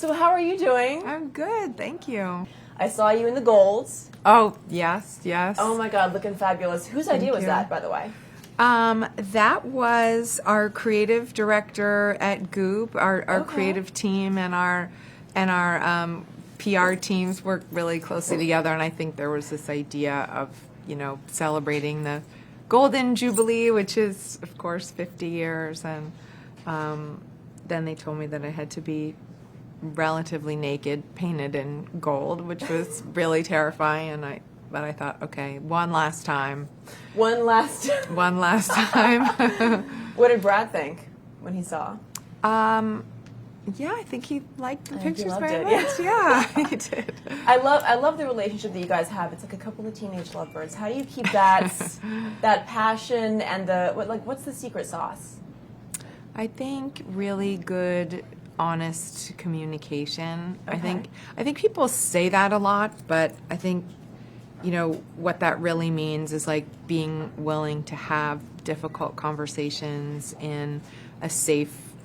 So how are you doing? I'm good, thank you. I saw you in the golds. Oh, yes, yes. Oh my God, looking fabulous. Whose idea was that, by the way? That was our creative director at Goop. Our creative team and our PR teams work really closely together, and I think there was this idea of, celebrating the Golden Jubilee, which is, of course, 50 years, and then they told me that I had to be relatively naked, painted in gold, which was really terrifying, but I thought, okay, one last time. One last time. What did Brad think when he saw? Yeah, I think he liked the He pictures loved very it, much. Yeah, he did. I love the relationship that you guys have. It's like a couple of teenage lovebirds. How do you keep that that passion and what's the secret sauce? I think really good, honest communication. Okay. I think people say that a lot, but I think what that really means is like being willing to have difficult conversations in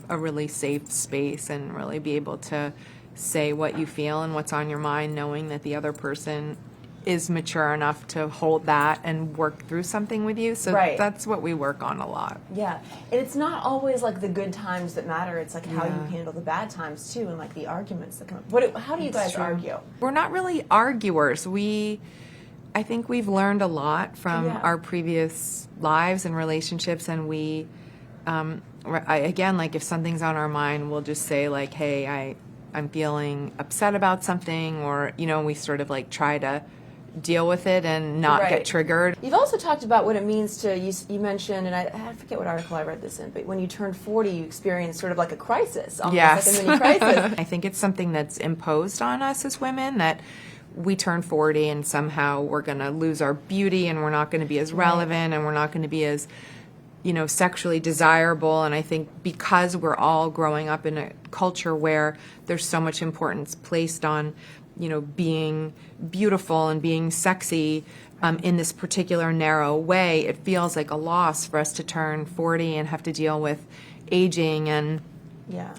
a really safe space, and really be able to say what you feel and what's on your mind, knowing that the other person is mature enough to hold that and work through something with you. So that's what we work on a lot. Yeah, and it's not always like the good times that matter. It's like how you handle the bad times too, and like the arguments that come up. How do you guys argue? We're not really arguers. I think we've learned a lot from our previous lives and relationships, and we, again, like if something's on our mind, we'll just say like, hey, I'm feeling upset about something, or, we sort of like try to deal with it and not get triggered. You've also talked about what it means to, you mentioned, and I forget what article I read this in, but when you turned 40, you experienced sort of like a crisis, almost like a mini crisis. I think it's something that's imposed on us as women, that we turn 40 and somehow we're going to lose our beauty, and we're not going to be as relevant, and we're not going to be as sexually desirable. And I think because we're all growing up in a culture where there's so much importance placed on being beautiful and being sexy in this particular narrow way, it feels like a loss for us to turn 40 and have to deal with aging and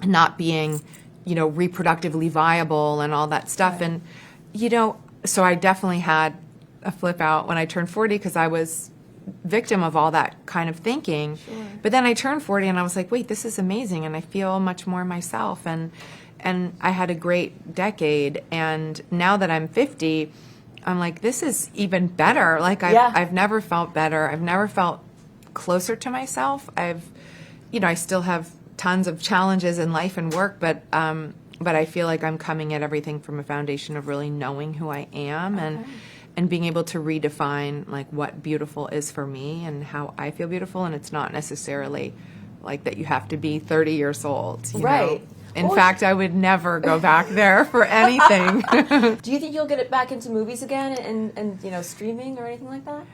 not being reproductively viable and all that stuff. And so I definitely had a flip out when I turned 40, because I was victim of all that kind of thinking. Sure. But then I turned 40 and I was like, wait, this is amazing, and I feel much more myself, and I had a great decade. And now that I'm 50, I'm like, this is even better. Like I've never felt better. I've never felt closer to myself. I still have tons of challenges in life and work, but I feel like I'm coming at everything from a foundation of really knowing who I am, and being able to redefine like what beautiful is for me and how I feel beautiful. And it's not necessarily like that you have to be 30 years old. You know? In fact, I would never go back there for anything. Do you think you'll get it back into movies again and streaming or anything like that?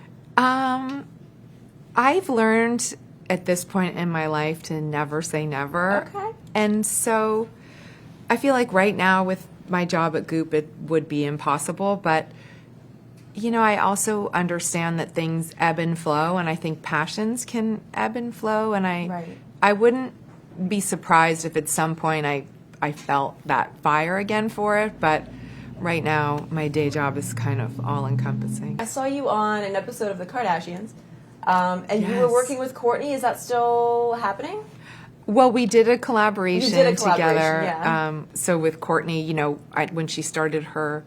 I've learned at this point in my life to never say never. Okay. And so I feel like right now with my job at Goop, it would be impossible. But, I also understand that things ebb and flow, and I think passions can ebb and flow. And I wouldn't be surprised if at some point I felt that fire again for it. But right now, my day job is kind of all-encompassing. I saw you on an episode of The Kardashians, and you were working with Kourtney. Is that still happening? Well, we did a collaboration together. Yeah. So with Kourtney, when she started her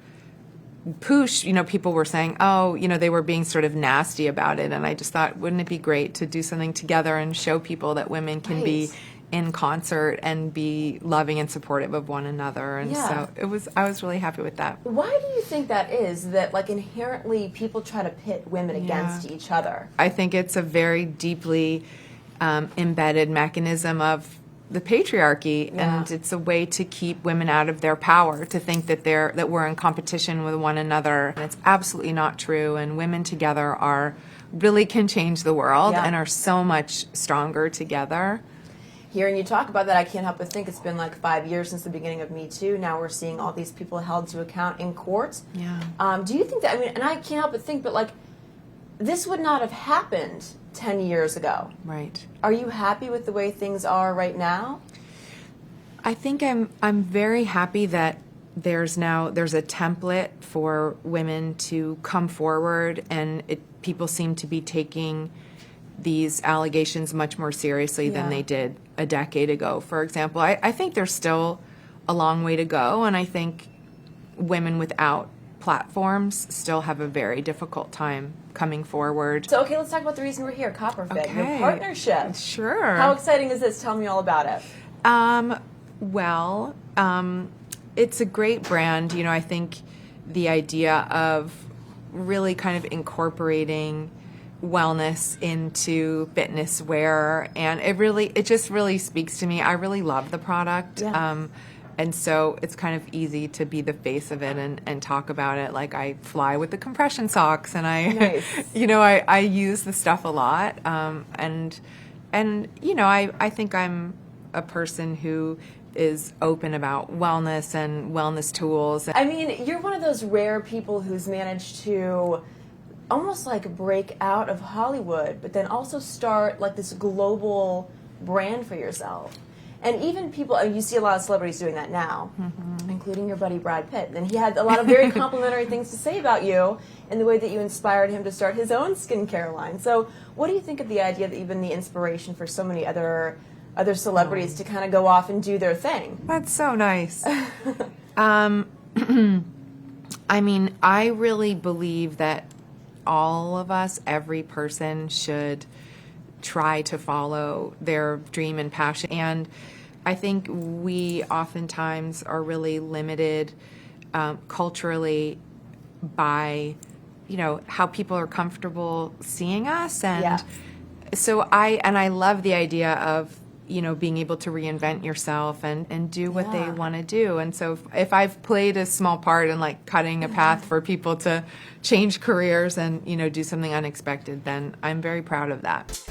poosh, people were saying, they were being sort of nasty about it. And I just thought, wouldn't it be great to do something together and show people that women can be in concert and be loving and supportive of one another? And so I was really happy with that. Why do you think that is, that like inherently people try to pit women against each other? I think it's a very deeply embedded mechanism of the patriarchy, and it's a way to keep women out of their power, to think that we're in competition with one another. And it's absolutely not true, and women together really can change the world and are so much stronger together. Hearing you talk about that, I can't help but think it's been like 5 years since the beginning of Me Too. Now we're seeing all these people held to account in court. Yeah. Do you think that, and I can't help but think, but like, this would not have happened 10 years ago. Right. Are you happy with the way things are right now? I think I'm very happy that there's a template for women to come forward, and people seem to be taking these allegations much more seriously than they did a decade ago, for example. I think there's still a long way to go, and I think women without platforms still have a very difficult time coming forward. So, okay, let's talk about the reason we're here, Copperfit, your partnership. Sure. How exciting is this? Tell me all about it. Well, it's a great brand. You know, I think the idea of really kind of incorporating wellness into fitness wear, and it just really speaks to me. I really love the product. Yeah. And so it's kind of easy to be the face of it and talk about it. Like, I fly with the compression socks, and Nice. I use the stuff a lot. And I think I'm a person who is open about wellness and wellness tools. I mean, you're one of those rare people who's managed to almost like break out of Hollywood, but then also start like this global brand for yourself. And even people, you see a lot of celebrities doing that now, including your buddy Brad Pitt. And he had a lot of very complimentary things to say about you and the way that you inspired him to start his own skincare line. So what do you think of the idea that you've been the inspiration for so many other celebrities to kind of go off and do their thing? That's so nice. I mean, I really believe that all of us, every person, should try to follow their dream and passion. And I think we oftentimes are really limited culturally by, how people are comfortable seeing us. And so I love the idea of, being able to reinvent yourself and do what they want to do. And so if I've played a small part in like cutting a path for people to change careers and, do something unexpected, then I'm very proud of that.